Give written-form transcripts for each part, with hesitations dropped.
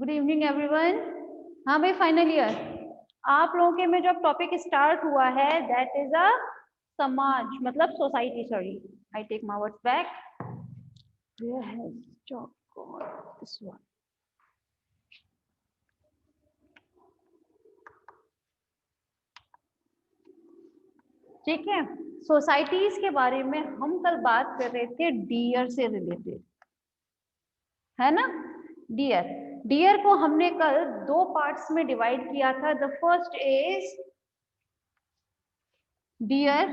Good evening everyone. हाँ भाई, final year आप लोगों के में जो टॉपिक स्टार्ट हुआ है दैट इज अ समाज, मतलब society. Sorry, I take my words back. Where has Job gone? This one. ठीक है, सोसाइटीज के बारे में हम कल बात कर रहे थे डियर से रिलेटेड, है ना। डियर डियर को हमने कल दो पार्ट्स में डिवाइड किया था। The first is deer.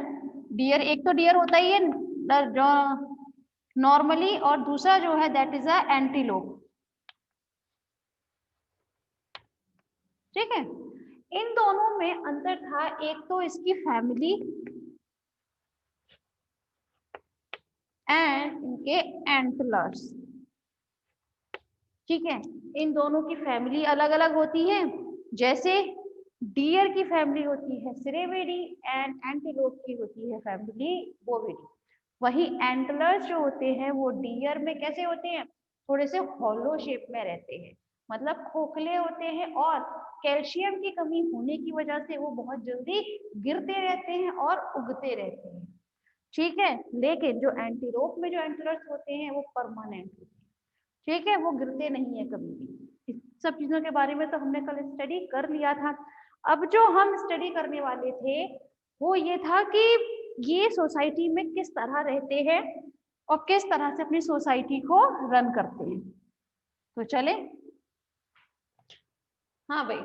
Deer एक तो डियर होता ही है जो नॉर्मली, और दूसरा जो है दैट इज अ एंटीलोप। ठीक है, इन दोनों में अंतर था। एक तो इसकी फैमिली एंड इनके एंटलर्स। ठीक है, इन दोनों की फैमिली अलग अलग होती है। जैसे डियर की फैमिली होती है सिरेविडी एंड एंटीलोप की होती है फैमिली बोविडी। वही एंटलर्स जो होते हैं वो डियर में कैसे होते हैं, थोड़े से हॉलो शेप में रहते हैं, मतलब खोखले होते हैं, और कैल्शियम की कमी होने की वजह से वो बहुत जल्दी गिरते रहते हैं और उगते रहते हैं। ठीक है, लेकिन जो एंटीलोप में जो एंटलर्स होते हैं वो परमानेंट होते हैं। ठीक है, वो गिरते नहीं है कभी भी। इस सब चीजों के बारे में तो हमने कल स्टडी कर लिया था। अब जो हम स्टडी करने वाले थे वो ये था कि ये सोसाइटी में किस तरह रहते हैं और किस तरह से अपनी सोसाइटी को रन करते हैं। तो चले। हाँ भाई,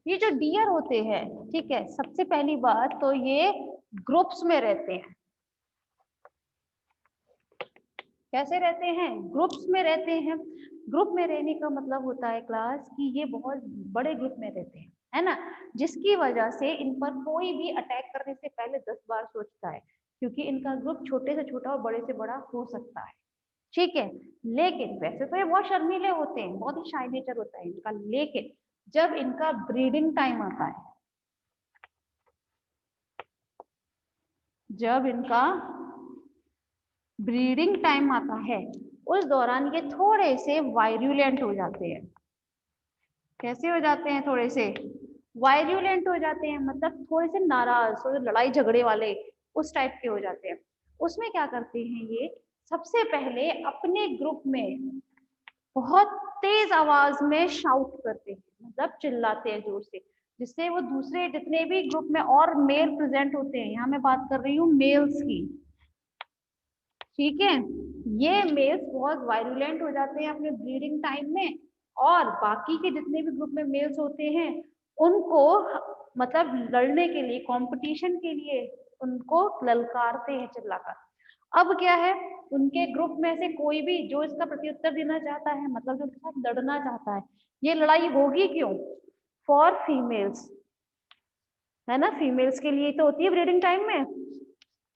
ये जो डियर होते हैं, ठीक है, सबसे पहली बात तो ये ग्रुप्स में रहते हैं। कैसे रहते हैं? ग्रुप्स में रहते हैं। ग्रुप में रहने का मतलब होता है क्लास कि ये बहुत बड़े ग्रुप में रहते हैं, है ना, जिसकी वजह से इन पर कोई भी अटैक करने से पहले 10 बार सोचता है, क्योंकि इनका ग्रुप छोटे से छोटा और बड़े से बड़ा हो सकता है। ठीक है, लेकिन वैसे तो ये बहुत शर्मीले होते हैं, बहुत ही शाय नेचर होता है इनका, लेकिन जब इनका ब्रीडिंग टाइम आता है, जब इनका ब्रीडिंग टाइम आता है, उस दौरान ये थोड़े से वायरुलेंट हो जाते हैं। कैसे हो जाते हैं? थोड़े से वायरुलेंट हो जाते हैं, मतलब थोड़े से नाराज, थोड़े लड़ाई झगड़े वाले उस टाइप के हो जाते हैं। उसमें क्या करते हैं ये, सबसे पहले अपने ग्रुप में बहुत तेज आवाज में शाउट करते हैं, मतलब चिल्लाते हैं जोर से, जिससे वो दूसरे जितने भी ग्रुप में और मेल प्रेजेंट होते हैं, यहाँ मैं बात कर रही हूँ मेल्स की। ठीक है, ये मेल्स बहुत वायरुलेंट हो जाते हैं अपने ब्रीडिंग टाइम में, और बाकी के जितने भी ग्रुप में मेल्स होते हैं उनको, मतलब लड़ने के लिए, कंपटीशन के लिए उनको ललकारते हैं चिल्लाकर। अब क्या है, उनके ग्रुप में से कोई भी जो इसका प्रत्युत्तर देना चाहता है, मतलब जो उसके साथ लड़ना चाहता है, ये लड़ाई होगी क्यों? फॉर फीमेल्स, है ना, फीमेल्स के लिए तो होती है ब्रीडिंग टाइम में।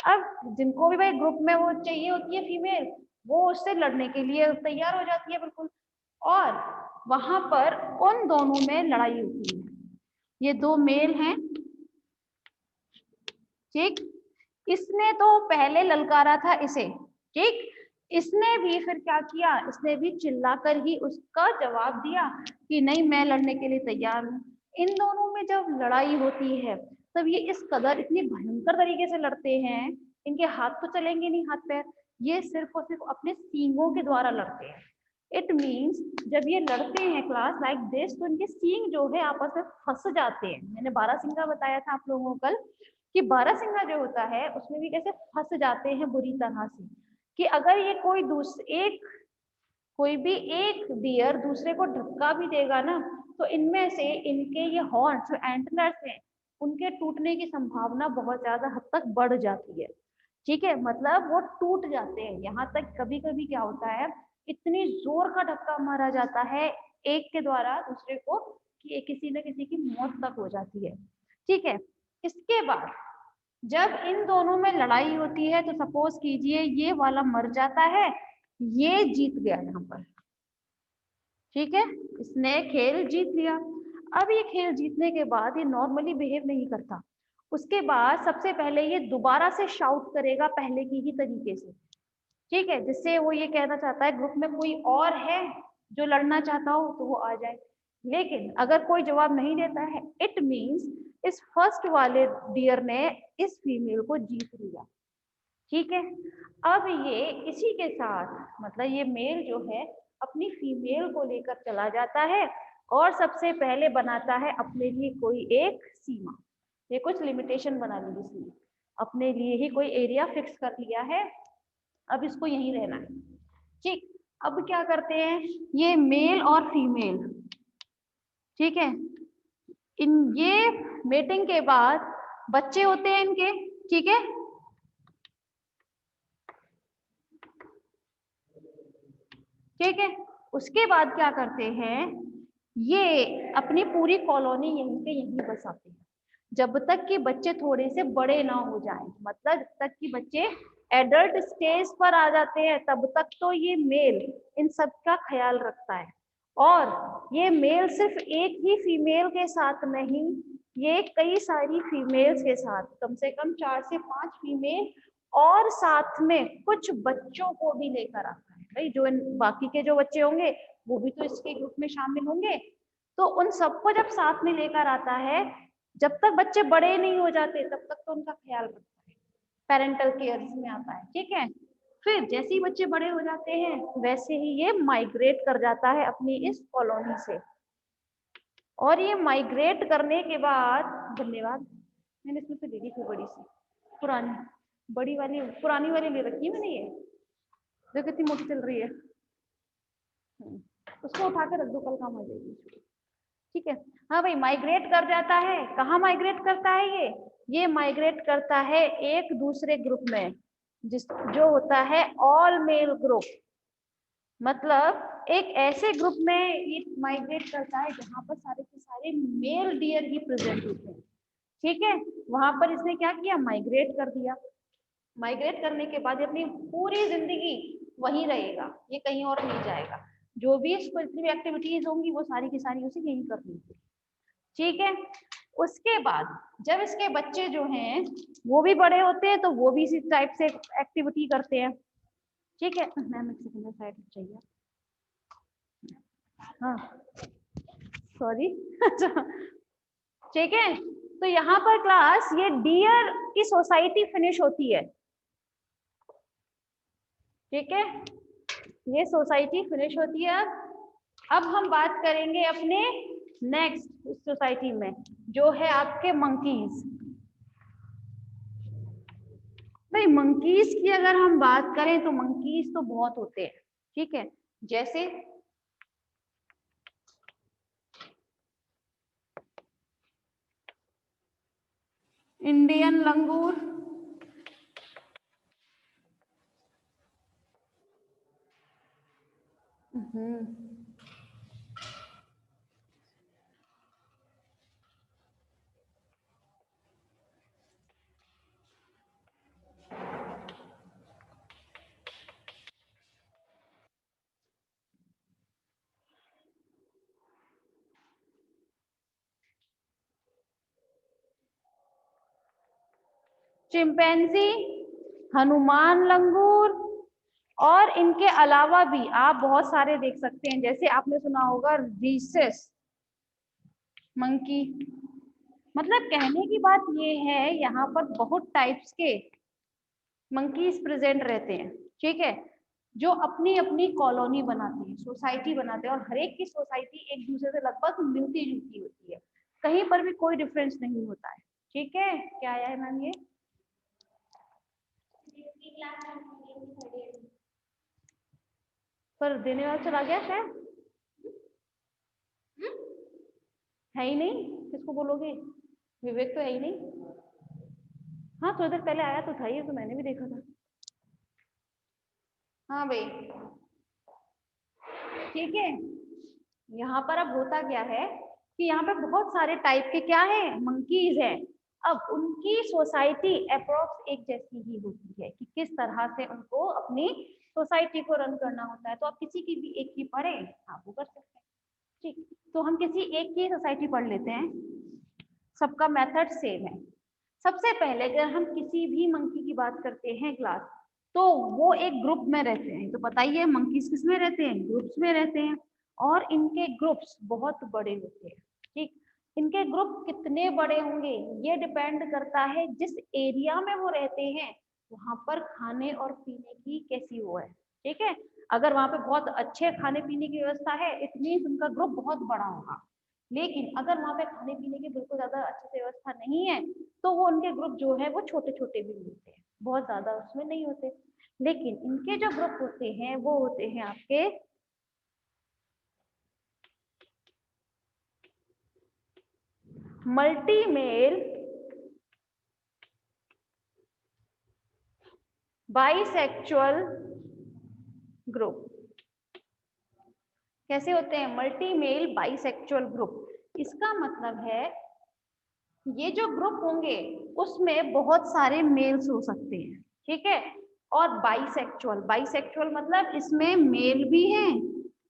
अब जिनको भी भाई ग्रुप में वो चाहिए होती है फीमेल, वो उससे लड़ने के लिए तैयार हो जाती है बिल्कुल, और वहां पर उन दोनों में लड़ाई होती है। ये दो मेल हैं, ठीक, इसने तो पहले ललकारा था इसे, ठीक, इसने भी फिर क्या किया, इसने भी चिल्लाकर ही उसका जवाब दिया कि नहीं, मैं लड़ने के लिए तैयार हूँ। इन दोनों में जब लड़ाई होती है तब ये इस कदर इतनी भयंकर तरीके से लड़ते हैं, इनके हाथ तो चलेंगे नहीं, हाथ पैर, ये सिर्फ और सिर्फ अपने सींगों के द्वारा लड़ते हैं। इट मीन्स जब ये लड़ते हैं क्लास लाइक दिस, तो इनके सींग जो है आपस में फंस जाते हैं। मैंने बारहसिंगा बताया था आप लोगों को कल कि बारहसिंगा जो होता है उसमें भी कैसे फंस जाते हैं बुरी तरह से, कि अगर ये कोई भी एक डियर दूसरे को धक्का भी देगा ना, तो इनमें से इनके ये हॉर्न्स जो एंटलर्स हैं उनके टूटने की संभावना बहुत ज्यादा हद तक बढ़ जाती है। ठीक है, मतलब वो टूट जाते हैं। यहाँ तक कभी कभी क्या होता है, इतनी जोर का धक्का मारा जाता है एक के द्वारा दूसरे को कि किसी न किसी की मौत तक हो जाती है। ठीक है, इसके बाद जब इन दोनों में लड़ाई होती है तो सपोज कीजिए ये वाला मर जाता है, ये जीत गया यहाँ पर। ठीक है, इसने खेल जीत लिया। अब ये खेल जीतने के बाद ये नॉर्मली बिहेव नहीं करता, उसके बाद सबसे पहले ये दोबारा से शाउट करेगा पहले की ही तरीके से। ठीक है, जिससे वो ये कहना चाहता है ग्रुप में कोई और है जो लड़ना चाहता हो तो वो आ जाए। लेकिन अगर कोई जवाब नहीं देता है, इट मीन्स इस फर्स्ट वाले डियर ने इस फीमेल को जीत लिया। ठीक है, अब ये इसी के साथ मतलब ये मेल जो है अपनी फीमेल को लेकर चला जाता है और सबसे पहले बनाता है अपने लिए कोई एक सीमा। ये कुछ लिमिटेशन बना ली इसने, अपने लिए ही कोई एरिया फिक्स कर लिया है, अब इसको यहीं रहना है। ठीक, अब क्या करते हैं ये मेल और फीमेल, ठीक है, इन ये मेटिंग के बाद बच्चे होते हैं इनके, ठीक है, ठीक है। उसके बाद क्या करते हैं ये अपनी पूरी कॉलोनी यहीं के यहीं बसाते हैं जब तक कि बच्चे थोड़े से बड़े ना हो जाएं, मतलब जब तक कि बच्चे एडल्ट स्टेज पर आ जाते हैं तब तक तो ये मेल इन सब का ख्याल रखता है। और ये मेल सिर्फ एक ही फीमेल के साथ नहीं, ये कई सारी फीमेल्स के साथ, कम से कम 4 से 5 फीमेल और साथ में कुछ बच्चों को भी लेकर आता है। भाई जो बाकी के जो बच्चे होंगे वो भी तो इसके ग्रुप में शामिल होंगे, तो उन सबको जब साथ में लेकर आता है, जब तक बच्चे बड़े नहीं हो जाते तब तक तो उनका ख्याल रखता है, पेरेंटल केयर में आता है। ठीक है, फिर जैसे ही बच्चे बड़े हो जाते हैं वैसे ही ये माइग्रेट कर जाता है अपनी इस कॉलोनी से। और ये माइग्रेट करने के बाद, धन्यवाद, मैंने इसमें से ले ली थी बड़ी सी, पुरानी बड़ी वाली पुरानी वाली ले रखी है मैंने, ये जो कितनी मोटी चल रही है, उसको उठा कर रख दो, कल काम आ जाएगी। ठीक है, हाँ भाई माइग्रेट कर जाता है, कहाँ माइग्रेट करता है ये माइग्रेट करता है एक दूसरे ग्रुप में, जिस जो होता है ऑल मेल ग्रुप, मतलब एक ऐसे ग्रुप में ये माइग्रेट करता है जहां पर सारे के सारे मेल डियर ही प्रेजेंट होते हैं। ठीक है, वहां पर इसने क्या किया, माइग्रेट कर दिया। माइग्रेट करने के बाद अपनी पूरी जिंदगी वहीं रहेगा, ये कहीं और नहीं जाएगा, जो भी इसको जितनी भी एक्टिविटीज होंगी वो सारी की सारी उसे यही करनी है। ठीक है, उसके बाद जब इसके बच्चे जो हैं वो भी बड़े होते हैं तो वो भी इसी टाइप से एक्टिविटी करते हैं। ठीक है, मैम एक सेकंड साइड चाहिए, हाँ सॉरी अच्छा, ठीक है, तो यहाँ पर क्लास ये डियर की सोसाइटी फिनिश होती है। ठीक है, ये सोसाइटी फिनिश होती है। अब हम बात करेंगे अपने नेक्स्ट सोसाइटी में जो है आपके मंकीज। भाई मंकीज की अगर हम बात करें तो मंकीज तो बहुत होते हैं। ठीक है, जैसे इंडियन लंगूर, चिंपैंजी, हनुमान लंगूर, और इनके अलावा भी आप बहुत सारे देख सकते हैं, जैसे आपने सुना होगा रीसेस मंकी। मतलब कहने की बात ये है यहाँ पर बहुत टाइप्स के मंकीज प्रेजेंट रहते हैं। ठीक है, जो अपनी अपनी कॉलोनी बनाते हैं, सोसाइटी बनाते हैं, और हर एक की सोसाइटी एक दूसरे से लगभग मिलती जुलती होती है, कहीं पर भी कोई डिफरेंस नहीं होता है। ठीक है, क्या आया है मैम, ये पर देने वाला चला गया शायद, है ही नहीं, किसको बोलोगे, विवेक तो है ही नहीं। हाँ थोड़ी देर पहले आया तो था, ये तो मैंने भी देखा था। हाँ भाई, ठीक है, यहाँ पर अब होता क्या है कि यहाँ पे बहुत सारे टाइप के क्या है, मंकीज हैं। अब उनकी सोसाइटी अप्रोक्स एक जैसी ही होती है कि किस तरह से उनको अपनी सोसाइटी को रन करना होता है। तो आप किसी की भी एक की पढ़े, आप वो कर सकते हैं। ठीक, तो हम किसी एक की सोसाइटी पढ़ लेते हैं, सबका मेथड सेम है। सबसे पहले अगर हम किसी भी मंकी की बात करते हैं क्लास, तो वो एक ग्रुप में रहते हैं। तो बताइए मंकीज किस में रहते हैं, ग्रुप्स में रहते हैं। और इनके ग्रुप्स बहुत बड़े होते हैं। ठीक, इनके ग्रुप कितने बड़े होंगे ये डिपेंड करता है जिस एरिया में वो रहते हैं वहां पर खाने और पीने की कैसी वो है। ठीक है, अगर वहां पे बहुत अच्छे खाने पीने की व्यवस्था है इट मीन्स उनका ग्रुप बहुत बड़ा होगा। लेकिन अगर वहां पे खाने पीने की बिल्कुल ज्यादा अच्छे से व्यवस्था नहीं है तो वो उनके ग्रुप जो है वो छोटे छोटे भी होते हैं, बहुत ज्यादा उसमें नहीं होते। लेकिन इनके जो ग्रुप होते हैं वो होते हैं आपके मल्टी मेल बाइसेक्सुअल ग्रुप। कैसे होते हैं? Multi male bisexual group. इसका मतलब है ये जो ग्रुप होंगे उसमें बहुत सारे मेल्स हो सकते हैं। ठीक है, और बाइसेक्सुअल, बाइसेक्सुअल मतलब इसमें मेल भी हैं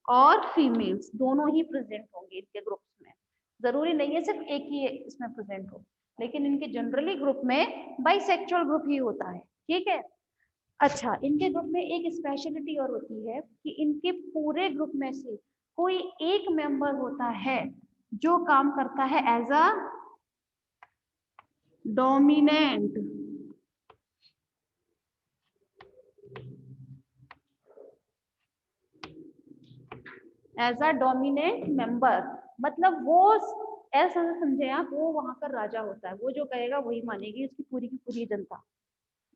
और फीमेल्स दोनों ही प्रेजेंट होंगे इनके ग्रुप्स में। जरूरी नहीं है सिर्फ एक ही इसमें प्रेजेंट हो, लेकिन इनके जनरली ग्रुप में बाइसेक्सुअल ग्रुप ही होता है। ठीक है, अच्छा, इनके ग्रुप में एक स्पेशलिटी और होती है कि इनके पूरे ग्रुप में से कोई एक मेंबर होता है जो काम करता है as a dominant, as a dominant member. मतलब वो ऐसा समझे आप, वो वहां का राजा होता है, वो जो कहेगा वही मानेगी उसकी पूरी की पूरी जनता।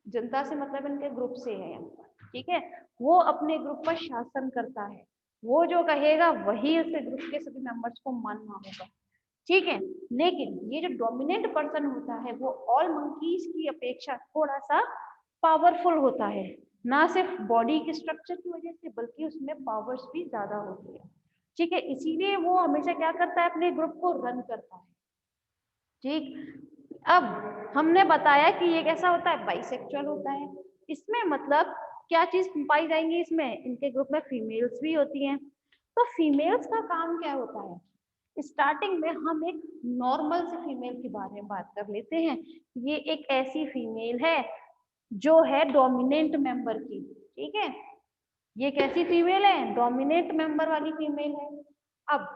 जनता से मतलब इनके ग्रुप से है यहाँ पर। ठीक है, वो अपने ग्रुप पर शासन करता है, वो जो कहेगा वही उसके ग्रुप के सभी मेंबर्स को मानना होगा। ठीक है, लेकिन ये जो डोमिनेंट पर्सन होता है वो ऑल मंकीज की अपेक्षा थोड़ा सा पावरफुल होता है, ना सिर्फ बॉडी के स्ट्रक्चर की वजह से बल्कि उसमें पावर्स भी ज्यादा होती है। ठीक है, इसीलिए वो हमेशा क्या करता है, अपने ग्रुप को रन करता है। ठीक, अब हमने बताया कि ये कैसा होता है, बाइसेक्सुअल होता है। इसमें मतलब क्या चीज पाई जाएंगी इसमें, इनके ग्रुप में फीमेल्स भी होती हैं। तो फीमेल्स का काम क्या होता है? स्टार्टिंग में हम एक नॉर्मल से फीमेल के बारे में बात कर लेते हैं। ये एक ऐसी फीमेल है जो है डोमिनेंट मेंबर की। ठीक है, ये कैसी फीमेल है? डोमिनेंट मेंबर वाली फीमेल है। अब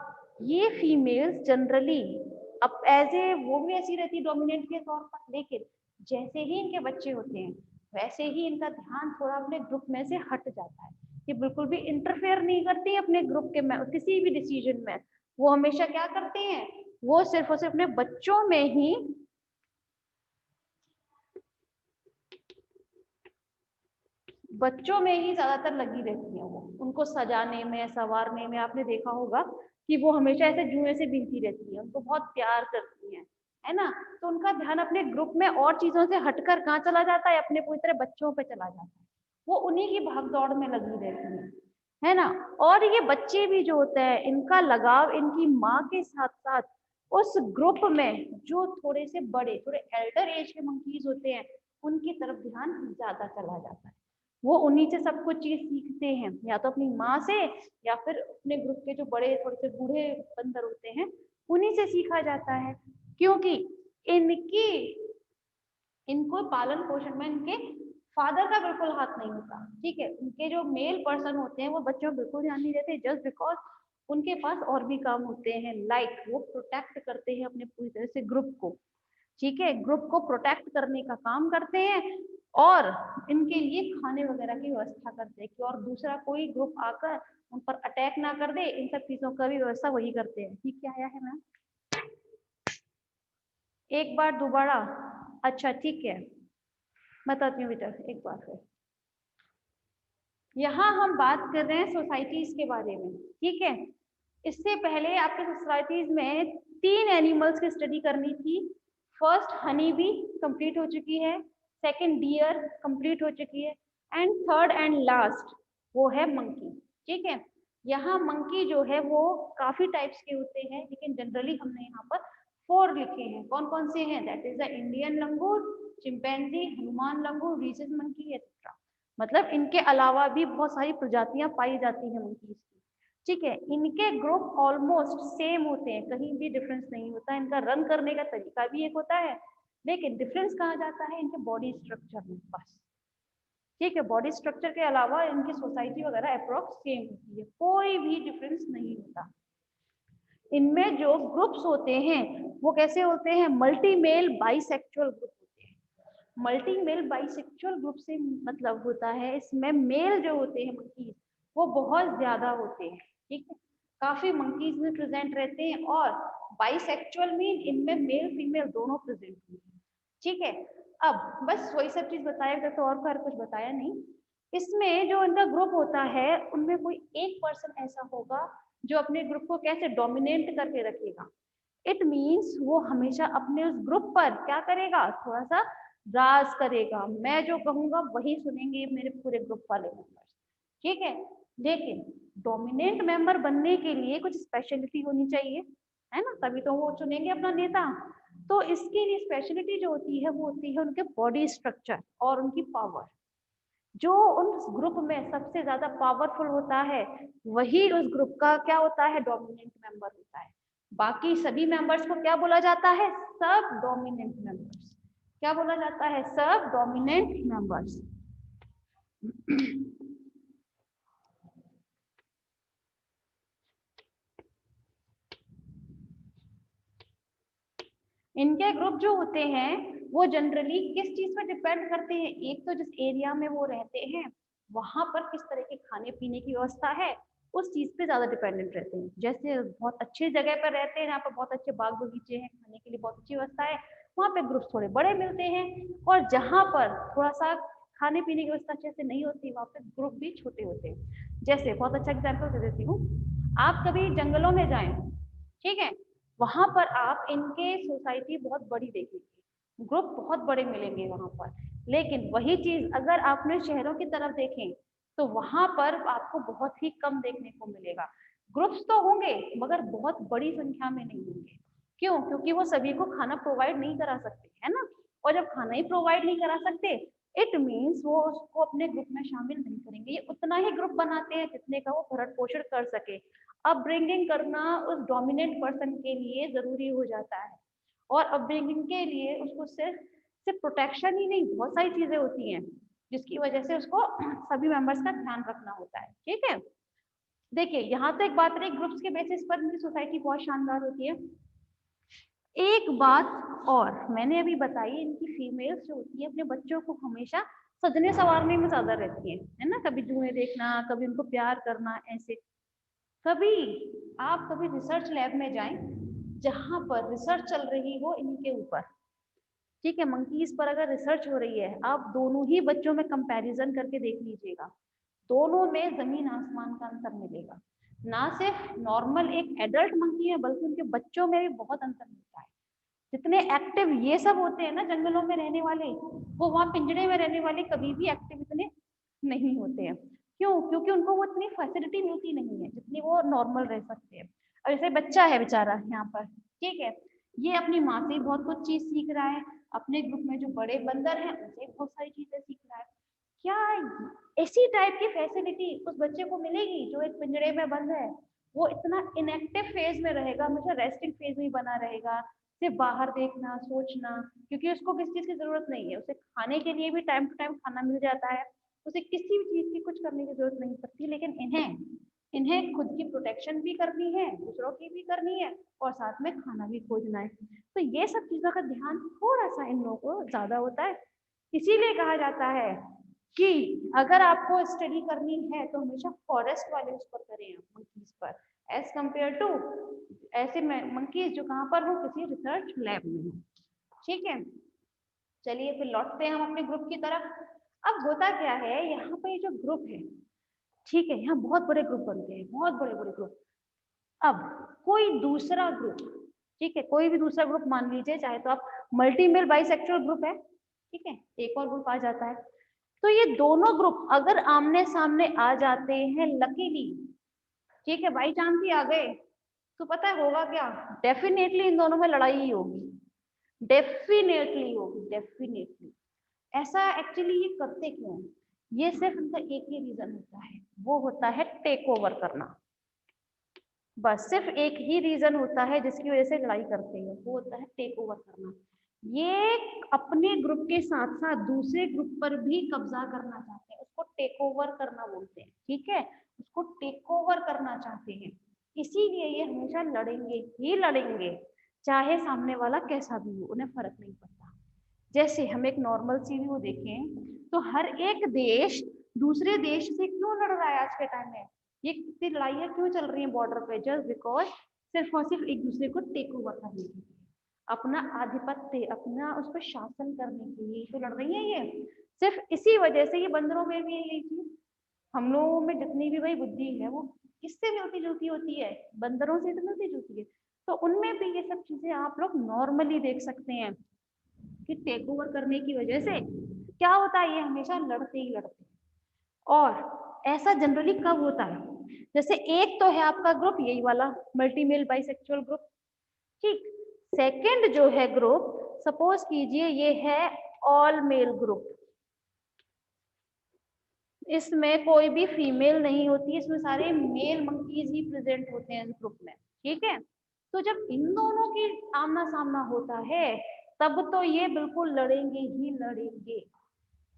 ये फीमेल्स जनरली अब एज ए वो भी ऐसी रहती है डोमिनेंट के तौर पर, लेकिन जैसे ही इनके बच्चे होते हैं वैसे ही इनका ध्यान थोड़ा अपने ग्रुप में से हट जाता है। ये बिल्कुल भी इंटरफेयर नहीं करती अपने ग्रुप के में किसी भी डिसीजन में। वो हमेशा क्या करती हैं, वो सिर्फ और सिर्फ अपने बच्चों में ही ज्यादातर लगी रहती है। वो उनको सजाने में संवारने में आपने देखा होगा कि वो हमेशा ऐसे जुए से बीनती रहती है, उनको बहुत प्यार करती है ना। तो उनका ध्यान अपने ग्रुप में और चीजों से हटकर कहाँ चला जाता है, अपने पूरी तरह बच्चों पे चला जाता है। वो उन्हीं की भाग दौड़ में लगी रहती है ना। और ये बच्चे भी जो होते हैं इनका लगाव इनकी माँ के साथ साथ उस ग्रुप में जो थोड़े से बड़े थोड़े एल्डर एज के मंकीज होते हैं उनकी तरफ ध्यान ज्यादा चला जाता है। वो उन्हीं से सब कुछ चीज सीखते हैं, या तो अपनी माँ से या फिर अपने ग्रुप के जो बड़े थोड़े से बूढ़े बंदर होते हैं उन्हीं से सीखा जाता है। क्योंकि इनकी इनको पालन पोषण में इनके फादर का बिल्कुल हाथ नहीं होता। ठीक है, उनके जो मेल पर्सन होते हैं वो बच्चों में बिल्कुल ध्यान नहीं देते, जस्ट बिकॉज उनके पास और भी काम होते हैं। लाइक वो प्रोटेक्ट करते हैं अपने पूरी तरह से ग्रुप को। ठीक है, ग्रुप को प्रोटेक्ट करने का काम करते हैं और इनके लिए खाने वगैरह की व्यवस्था करते हैं कि और दूसरा कोई ग्रुप आकर उन पर अटैक ना कर दे, इन सब चीजों का भी व्यवस्था वही करते हैं। ठीक, क्या आया है मैम? एक बार दोबारा? अच्छा ठीक है, बताती हूँ बेटा एक बार फिर। यहाँ हम बात कर रहे हैं सोसाइटीज के बारे में। ठीक है, इससे पहले आपके सोसाइटीज में 3 एनिमल्स की स्टडी करनी थी। फर्स्ट हनी बी कंप्लीट हो चुकी है, सेकंड डियर कंप्लीट हो चुकी है, एंड थर्ड एंड लास्ट वो है मंकी। ठीक है, यहाँ मंकी जो है वो काफी टाइप्स के होते हैं, लेकिन जनरली हमने यहाँ पर 4 लिखे हैं। कौन कौन से हैं? That is the Indian langur, chimpanzee, Hanuman langur, recess monkey etcetera. मतलब इनके अलावा भी बहुत सारी प्रजातियां पाई जाती हैं मंकीज की। ठीक है, इनके ग्रुप ऑलमोस्ट सेम होते हैं, कहीं भी डिफरेंस नहीं होता। इनका रन करने का तरीका भी एक होता है, लेकिन डिफरेंस कहाँ जाता है, इनके बॉडी स्ट्रक्चर में बस। ठीक है, बॉडी स्ट्रक्चर के अलावा इनकी सोसाइटी वगैरह अप्रोक्स सेम होती है, कोई भी डिफरेंस नहीं होता। इनमें जो ग्रुप्स होते हैं वो कैसे होते हैं, मल्टी मेल बाइसेक्सुअल ग्रुप होते हैं। मल्टी मेल बाइसेक्सुअल ग्रुप से मतलब होता है इसमें मेल जो होते हैं मंकीज वो बहुत ज्यादा होते हैं, ठीक है, काफी मंकीज में प्रेजेंट रहते हैं, और बाइसेक्सुअल मीन इनमें मेल फीमेल दोनों प्रेजेंट होते हैं, ठीक है। अब बस वही सब चीज बताया तो और कुछ बताया नहीं। इसमें जो इनका ग्रुप होता है उनमें कोई एक पर्सन ऐसा होगा जो अपने ग्रुप को कैसे डोमिनेट करके रखेगा। इट मीन्स वो हमेशा अपने उस ग्रुप पर क्या करेगा, थोड़ा सा राज करेगा, मैं जो कहूंगा वही सुनेंगे मेरे पूरे ग्रुप वाले मेंबर्स, ठीक है। लेकिन डोमिनेंट मेंबर बनने के लिए कुछ स्पेशलिटी होनी चाहिए, है ना, तभी तो वो चुनेंगे अपना नेता। तो इसके लिए स्पेशलिटी जो होती है वो होती है उनके बॉडी स्ट्रक्चर और उनकी पावर। जो उस ग्रुप में सबसे ज्यादा पावरफुल होता है वही उस ग्रुप का क्या होता है, डोमिनेंट मेंबर होता है। बाकी सभी मेंबर्स को क्या बोला जाता है, सब डोमिनेंट मेंबर्स। क्या बोला जाता है, सब डोमिनेंट मेंबर्स। इनके ग्रुप जो होते हैं वो जनरली किस चीज पर डिपेंड करते हैं, एक तो जिस एरिया में वो रहते हैं वहां पर किस तरह के खाने पीने की व्यवस्था है उस चीज पे ज्यादा डिपेंडेंट रहते हैं। जैसे बहुत अच्छी जगह पर रहते हैं, यहाँ पर बहुत अच्छे बाग बगीचे हैं, खाने के लिए बहुत अच्छी व्यवस्था है, वहाँ पे ग्रुप थोड़े बड़े मिलते हैं। और जहाँ पर थोड़ा सा खाने पीने की व्यवस्था अच्छे से नहीं होती वहाँ पे ग्रुप भी छोटे होते हैं। जैसे बहुत अच्छा एग्जाम्पल दे देती हूँ, आप कभी जंगलों में जाएं, ठीक है, वहां पर आप इनके सोसाइटी बहुत बड़ी देखेंगे, ग्रुप बहुत बड़े मिलेंगे वहां पर। लेकिन वही चीज अगर आपने शहरों की तरफ देखें तो वहां पर आपको बहुत ही कम देखने को मिलेगा। ग्रुप्स तो होंगे मगर बहुत बड़ी संख्या में नहीं होंगे। क्यों, क्योंकि वो सभी को खाना प्रोवाइड नहीं करा सकते, है ना। और जब खाना ही प्रोवाइड नहीं करा सकते इट मीन्स वो उसको अपने ग्रुप में शामिल नहीं करेंगे। ये उतना ही ग्रुप बनाते हैं जितने का वो भरण पोषण कर सके। अपब्रिंगिंग करना उस डोमिनेंट पर्सन के लिए जरूरी हो जाता है। और अपब्रिंगिंग के लिए उसको सिर्फ सिर्फ प्रोटेक्शन ही नहीं, बहुत सारी चीजें होती हैं जिसकी वजह से उसको सभी मेंबर्स का ध्यान रखना होता है, ठीक है। देखिए यहाँ तो एक बात रही, ग्रुप्स के बेसिस पर इनकी सोसाइटी बहुत शानदार होती है। एक बात और मैंने अभी बताई, इनकी फीमेल्स जो होती है अपने बच्चों को हमेशा सजने संवारने में ज्यादा रहती है ना, कभी जुए देखना, कभी उनको प्यार करना, ऐसे। कभी आप कभी रिसर्च लैब में जाएं जहां पर रिसर्च चल रही हो इनके ऊपर, ठीक है, मंकीज पर अगर रिसर्च हो रही है, आप दोनों ही बच्चों में कंपैरिजन करके देख लीजिएगा, दोनों में जमीन आसमान का अंतर मिलेगा। ना सिर्फ नॉर्मल एक एडल्ट मंकी है बल्कि उनके बच्चों में भी बहुत अंतर मिलता है। जितने एक्टिव ये सब होते हैं ना जंगलों में रहने वाले, वो वहां पिंजड़े में रहने वाले कभी भी एक्टिव इतने नहीं होते हैं। क्यों, क्योंकि उनको वो इतनी फैसिलिटी मिलती नहीं है जितनी वो नॉर्मल रह सकते हैं। और जैसे बच्चा है बेचारा यहाँ पर, ठीक है, ये अपनी माँ से बहुत कुछ चीज सीख रहा है, अपने ग्रुप में जो बड़े बंदर हैं उनसे बहुत सारी चीजें सीख रहा है। क्या ऐसी टाइप की फैसिलिटी उस बच्चे को मिलेगी जो एक पिंजड़े में बंद है? वो इतना इनएक्टिव फेज में रहेगा, हमेशा रेस्टिंग फेज में बना रहेगा, सिर्फ बाहर देखना, सोचना, क्योंकि उसको किसी चीज की जरूरत नहीं है, उसे खाने के लिए भी टाइम टू टाइम खाना मिल जाता है, उसे किसी भी चीज की कुछ करने की जरूरत नहीं पड़ती। लेकिन इन्हें इन्हें खुद की प्रोटेक्शन भी करनी है, दूसरों की भी करनी है, और साथ में खाना भी खोजना है। तो ये सब चीजों का ध्यान थोड़ा सा इन लोगों को ज्यादा होता है। इसीलिए कहा जाता है कि अगर आपको स्टडी करनी है तो हमेशा फॉरेस्ट वाले उस पर करें, मंकीज पर, एज कंपेयर टू ऐसे मंकीज जो कहाँ पर हो, किसी रिसर्च लैब में हो, ठीक है। चलिए फिर लौटते हैं हम अपने ग्रुप की तरफ। अब होता क्या है, यहाँ पे जो ग्रुप है, ठीक है, यहाँ बहुत बड़े ग्रुप बनते हैं, बहुत बड़े बड़े ग्रुप। अब कोई दूसरा ग्रुप, ठीक है, कोई भी दूसरा ग्रुप मान लीजिए, चाहे तो आप मल्टी मेल बाइसेक्सुअल ग्रुप है, ठीक है, एक और ग्रुप आ जाता है। तो ये दोनों ग्रुप अगर आमने सामने आ जाते हैं लकीली, ठीक है, बाई चांस ही आ गए, तो पता है होगा क्या, डेफिनेटली इन दोनों में लड़ाई ही होगी, डेफिनेटली होगी, डेफिनेटली। ऐसा एक्चुअली ये करते क्यों है, ये सिर्फ इनका एक ही रीजन होता है, वो होता है टेक ओवर करना। बस सिर्फ एक ही रीजन होता है जिसकी वजह से लड़ाई करते हैं, वो होता है टेक ओवर करना। ये अपने ग्रुप के साथ साथ दूसरे ग्रुप पर भी कब्जा करना चाहते हैं, टेक ओवर करना बोलते हैं, ठीक है, उसको टेक ओवर करना चाहते हैं, इसीलिए ये हमेशा लड़ेंगे ही लड़ेंगे, चाहे सामने वाला कैसा भी हो, उन्हें फर्क नहीं पड़ता। जैसे हम एक नॉर्मल सी व्यू देखें तो हर एक देश दूसरे देश से क्यों लड़ रहा है आज के टाइम में, ये कितनी लड़ाइयाँ क्यों चल रही हैं बॉर्डर पे, जस्ट बिकॉज सिर्फ और सिर्फ एक दूसरे को टेक ओवर करने के लिए, अपना आधिपत्य, अपना उस पर शासन करने के लिए तो लड़ रही है ये। सिर्फ इसी वजह से ये बंदरों में भी है ये चीज, हम लोगों में जितनी भी भाई बुद्धि है वो किससे मिलती जुलती होती है, बंदरों से तो मिलती जुलती है। तो उनमें भी ये सब चीजें आप लोग नॉर्मली देख सकते हैं कि टेक ओवर करने की वजह से क्या होता है, ये हमेशा लड़ते ही लड़ते हैं। और ऐसा जनरली कब होता है, जैसे एक तो है आपका ग्रुप यही वाला मल्टीमेल बाइसेक्सुअल ग्रुप, ठीक, सेकंड जो है ग्रुप सपोज कीजिए ये है ऑल मेल ग्रुप, इसमें कोई भी फीमेल नहीं होती, इसमें सारे मेल मंकीज ही प्रेजेंट होते हैं इस ग्रुप में, ठीक है। तो जब इन दोनों की आमना सामना होता है तब तो ये बिल्कुल लड़ेंगे ही लड़ेंगे,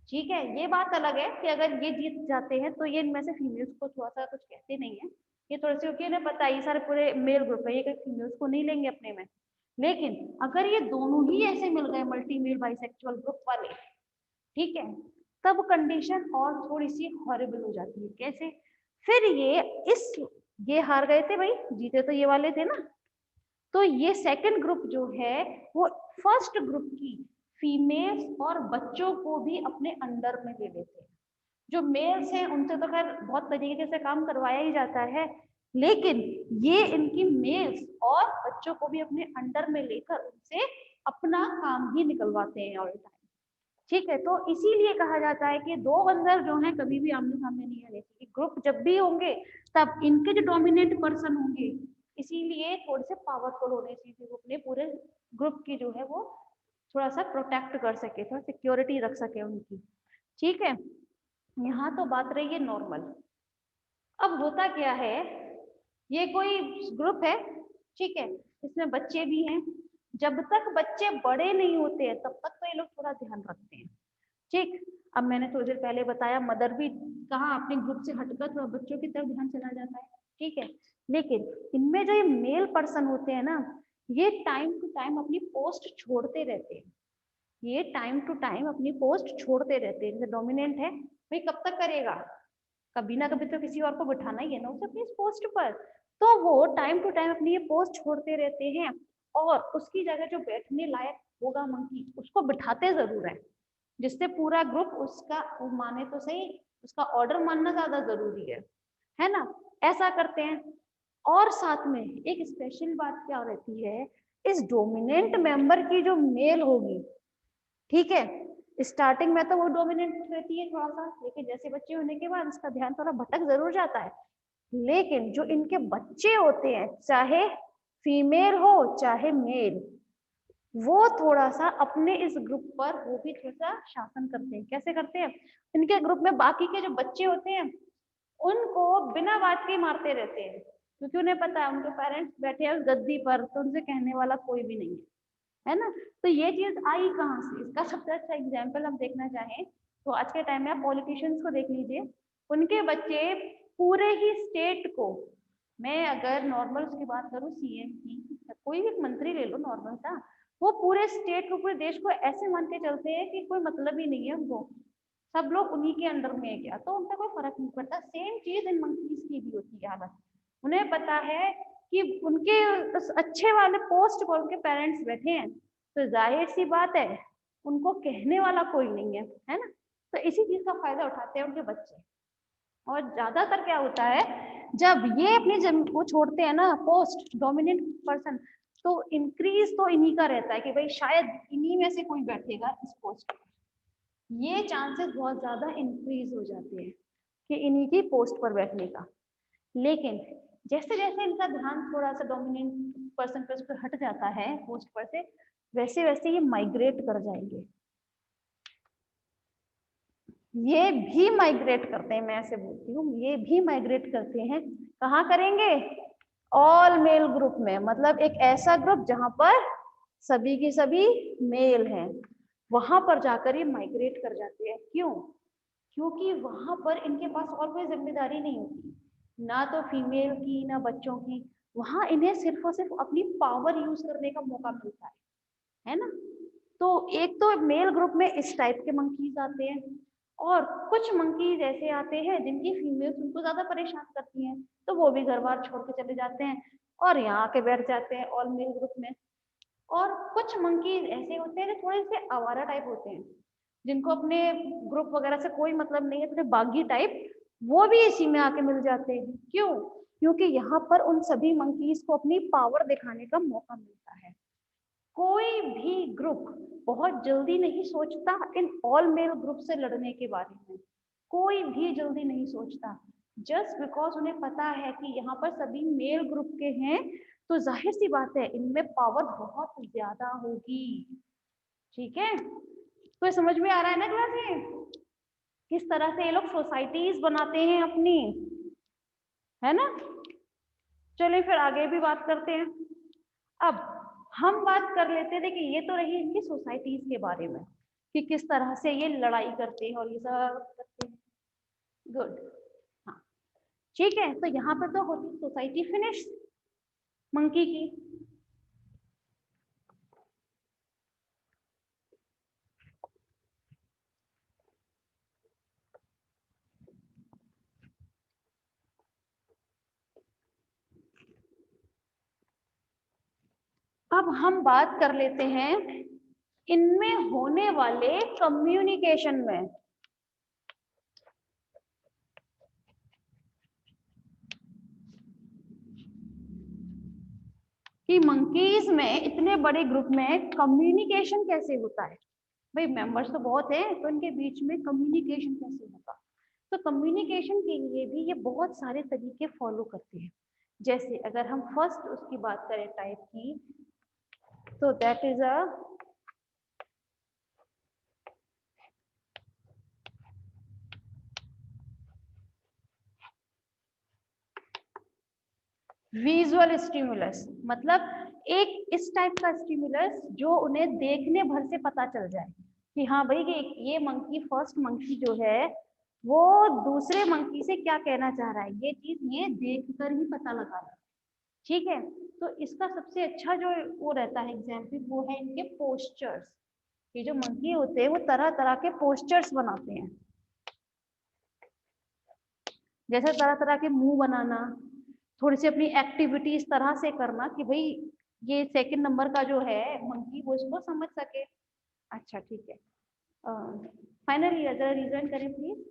ठीक है। ये बात अलग है कि अगर ये जीत जाते हैं तो ये इनमें से फीमेल्स को थोड़ा सा कुछ कहते नहीं है, ये थोड़े से, क्योंकि इन्हें पता है ये सारे पूरे मेल ग्रुप है, ये कहीं फीमेल्स को नहीं लेंगे अपने में। लेकिन अगर ये दोनों ही ऐसे मिल गए मल्टी मेल बाइसेक्सुअल ग्रुप वाले, ठीक है, तब कंडीशन और थोड़ी सी हॉरिबल हो जाती है। कैसे, फिर ये हार गए थे भाई, जीते तो ये वाले थे ना, तो ये सेकंड ग्रुप जो है वो फर्स्ट ग्रुप की फीमेल्स और बच्चों को भी अपने अंडर में ले लेते हैं। जो मेल्स हैं उनसे तो खैर बहुत तरीके से काम करवाया ही जाता है, लेकिन ये इनकी मेल्स और बच्चों को भी अपने अंडर में लेकर उनसे अपना काम ही निकलवाते हैं ऑल टाइम, ठीक है। तो इसीलिए कहा जाता है कि दो बंदर जो हैं कभी भी आमने सामने नहीं आने चाहिए, ग्रुप जब भी होंगे तब इनके जो डोमिनेंट पर्सन होंगे इसीलिए थोड़े से पावरफुल होने चाहिए, वो अपने पूरे ग्रुप की जो है वो थोड़ा सा प्रोटेक्ट कर सके, थोड़ा सिक्योरिटी रख सके उनकी, ठीक है। यहाँ तो बात रही है नॉर्मल। अब होता क्या है, ये कोई ग्रुप है, ठीक है, इसमें बच्चे भी हैं, जब तक बच्चे बड़े नहीं होते हैं तब तक तो ये लोग थोड़ा ध्यान रखते हैं, ठीक। अब मैंने थोड़ी देर पहले बताया मदर भी कहा अपने ग्रुप से हटकर थोड़ा बच्चों की तरफ ध्यान चला जाता है, ठीक है। लेकिन इनमें जो ये मेल पर्सन होते हैं ना, ये टाइम टू टाइम अपनी पोस्ट छोड़ते रहते हैं, ये टाइम टू टाइम अपनी पोस्ट छोड़ते रहते हैं। जैसे डोमिनेंट है भाई, कब तक करेगा, कभी ना कभी तो किसी और को बिठाना ही है ना उसे अपनी पोस्ट पर, तो वो टाइम टू टाइम अपनी ये पोस्ट छोड़ते रहते हैं और उसकी जगह जो बैठने लायक होगा मंकी उसको बिठाते जरूर है, जिससे पूरा ग्रुप उसका माने तो सही, उसका ऑर्डर मानना ज्यादा जरूरी है ना, ऐसा करते हैं। और साथ में एक स्पेशल बात क्या रहती है, इस डोमिनेंट मेंबर की जो मेल होगी, ठीक है, स्टार्टिंग में तो वो डोमिनेंट रहती है थोड़ा सा, लेकिन जैसे बच्चे होने के बाद उसका ध्यान थोड़ा भटक जरूर जाता है, लेकिन जो इनके बच्चे होते हैं चाहे फीमेल हो चाहे मेल, वो थोड़ा सा अपने इस ग्रुप पर वो भी थोड़ा सा शासन करते हैं। कैसे करते हैं, इनके ग्रुप में बाकी के जो बच्चे होते हैं उनको बिना बात के मारते रहते हैं, क्योंकि उन्हें पता है उनके पेरेंट्स बैठे हैं उस गद्दी पर, तो उनसे कहने वाला कोई भी नहीं है ना। तो ये चीज आई कहाँ से, इसका सबसे अच्छा एग्जाम्पल हम देखना चाहें तो आज के टाइम में आप पॉलिटिशियंस को देख लीजिए, उनके बच्चे पूरे ही स्टेट को, मैं अगर नॉर्मल उसकी बात करूँ सीएम की, कोई भी मंत्री ले लो नॉर्मल सा, वो पूरे स्टेट को पूरे देश को ऐसे मान के चलते हैं कि कोई मतलब ही नहीं है उनको, सब लोग उन्हीं के अंडर में है क्या, तो उनका कोई फर्क नहीं पड़ता। सेम चीज इन मंकीज की भी होती है हालत, उन्हें पता है कि उनके अच्छे वाले पोस्ट पर उनके पेरेंट्स बैठे हैं, तो जाहिर सी बात है उनको कहने वाला कोई नहीं है ना, तो इसी चीज का फायदा उठाते हैं उनके बच्चे। और ज्यादातर क्या होता है जब ये अपनी वो छोड़ते हैं ना पोस्ट डोमिनेंट पर्सन, तो इंक्रीज तो इन्हीं का रहता है कि भाई शायद इन्हीं में से कोई बैठेगा इस पोस्ट पर, ये चांसेस बहुत ज्यादा इंक्रीज हो जाते हैं कि इन्हीं की पोस्ट पर बैठने का। लेकिन जैसे जैसे इनका ध्यान थोड़ा सा डोमिनेंट पर्सन पर हट जाता है पोस्ट पर से, वैसे वैसे ये माइग्रेट कर जाएंगे, ये भी माइग्रेट करते हैं, मैं ऐसे बोलती हूँ, ये भी माइग्रेट करते हैं। कहाँ करेंगे, ऑल मेल ग्रुप में, मतलब एक ऐसा ग्रुप जहां पर सभी के सभी मेल हैं, वहां पर जाकर ये माइग्रेट कर जाते हैं। क्यों, क्योंकि वहां पर इनके पास और कोई जिम्मेदारी नहीं होती, ना तो फीमेल की ना बच्चों की। वहां इन्हें सिर्फ और सिर्फ अपनी पावर यूज करने का मौका मिलता है ना। तो एक तो मेल ग्रुप में इस टाइप के मंकीज आते हैं, और कुछ मंकीज ऐसे आते हैं जिनकी फीमेल्स उनको ज्यादा परेशान करती हैं, तो वो भी घर बार छोड़ के चले जाते हैं और यहाँ आके बैठ जाते हैं ऑल मेल ग्रुप में। और कुछ मंकीज ऐसे होते हैं जो थोड़े से आवारा टाइप होते हैं, जिनको अपने ग्रुप वगैरह से कोई मतलब नहीं है, थोड़े बागी टाइप, वो भी इसी में आके मिल जाते हैं। क्यों? क्योंकि यहाँ पर उन सभी मंकीज को अपनी पावर दिखाने का मौका मिलता है। कोई भी ग्रुप बहुत जल्दी नहीं सोचता इन ऑल मेल ग्रुप से लड़ने के बारे में, कोई भी जल्दी नहीं सोचता। जस्ट बिकॉज उन्हें पता है कि यहाँ पर सभी मेल ग्रुप के हैं, तो जाहिर सी बात है इनमें पावर बहुत ज्यादा होगी। ठीक है, तो समझ में आ रहा है ना क्लास में किस तरह से ये लोग सोसाइटीज बनाते हैं अपनी, है ना। चलिए फिर आगे भी बात करते हैं। अब हम बात कर लेते हैं, देखिए ये तो रही इनकी सोसाइटीज के बारे में कि किस तरह से ये लड़ाई करते हैं और ये सब करते हैं। गुड, हाँ ठीक है। तो यहाँ पे तो होती सोसाइटी फिनिश मंकी की। अब हम बात कर लेते हैं इनमें होने वाले कम्युनिकेशन में। कि मंकीज में इतने बड़े ग्रुप में कम्युनिकेशन कैसे होता है। भाई मेंबर्स तो बहुत है, तो इनके बीच में कम्युनिकेशन कैसे होगा। तो कम्युनिकेशन के लिए भी ये बहुत सारे तरीके फॉलो करते हैं। जैसे अगर हम फर्स्ट उसकी बात करें टाइप की, तो that is a visual stimulus. मतलब एक इस टाइप का स्टिमुलस जो उन्हें देखने भर से पता चल जाए कि हाँ भाई ये मंकी, फर्स्ट मंकी जो है वो दूसरे मंकी से क्या कहना चाह रहा है, ये चीज ये देखकर ही पता लगा रहा है। ठीक है, तो इसका सबसे अच्छा जो वो रहता है एग्जाम्पल, वो है इनके पोस्चर्स। ये जो मंकी होते हैं वो तरह तरह के पोस्चर्स बनाते हैं, जैसे तरह तरह के मुंह बनाना, थोड़ी सी अपनी एक्टिविटी इस तरह से करना कि भाई ये सेकंड नंबर का जो है मंकी वो इसको समझ सके। अच्छा ठीक है, फाइनली अगर रीजन करें प्लीज।